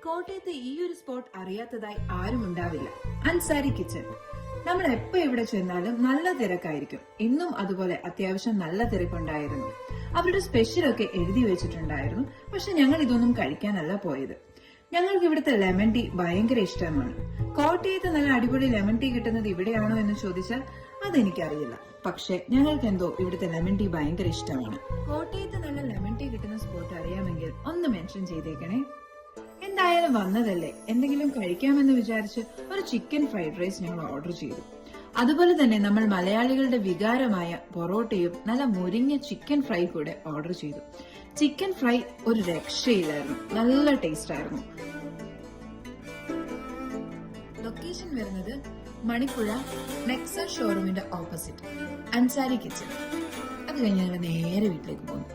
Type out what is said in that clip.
കോട്ടയത്തെ ഈ ഒരു സ്പോട്ട് അറിയാത്തതായി ആരും ഉണ്ടാവില്ല. അൻസാരി കിച്ചൺ. നമ്മൾ എപ്പോ എവിടെ ചെന്നാലും നല്ല തിരക്കായിരിക്കും. ഇന്നും അതുപോലെ അത്യാവശ്യം നല്ല തിരക്കുണ്ടായിരുന്നു. അവരുടെ സ്പെഷ്യലൊക്കെ എഴുതി വെച്ചിട്ടുണ്ടായിരുന്നു. പക്ഷെ ഞങ്ങൾ ഇതൊന്നും കഴിക്കാനല്ല പോയത്. ഞങ്ങൾക്ക് ഇവിടുത്തെ ലെമൺ ടീ ഭയങ്കര ഇഷ്ടമാണ്. കോട്ടയത്ത് നല്ല അടിപൊളി ലെമൺ ടീ കിട്ടുന്നത് ഇവിടെയാണോ എന്ന് ചോദിച്ചാൽ അതെനിക്കറിയില്ല. പക്ഷെ ഞങ്ങൾക്ക് എന്തോ ഇവിടുത്തെ ലെമൺ ടീ ഭയങ്കര ഇഷ്ടമാണ്. കോട്ടയത്ത് നല്ല ലെമൺ ടീ കിട്ടുന്ന സ്പോട്ട് അറിയാമെങ്കിൽ ഒന്ന് മെൻഷൻ ചെയ്തേക്കണേ. എന്തായാലും വന്നതല്ലേ, എന്തെങ്കിലും കഴിക്കാമെന്ന് വിചാരിച്ച് ഒരു ചിക്കൻ ഫ്രൈഡ് റൈസ് ഞങ്ങൾ ഓർഡർ ചെയ്തു. അതുപോലെ തന്നെ നമ്മൾ മലയാളികളുടെ വികാരമായ പൊറോട്ടയും നല്ല മുരിഞ്ഞ ചിക്കൻ ഫ്രൈ കൂടെ ഓർഡർ ചെയ്തു. ചിക്കൻ ഫ്രൈ ഒരു രക്ഷയില്ലായിരുന്നു, നല്ല ടേസ്റ്റ് ആയിരുന്നു. ലൊക്കേഷൻ വരുന്നത് മണിപ്പുഴ നെക്സൺ ഷോറൂമിന്റെ ഓപ്പോസിറ്റ് അൻസാരി കിച്ചൺ. അത് കഴിഞ്ഞ് ഞങ്ങൾ നേരെ വീട്ടിലേക്ക് പോകുന്നു.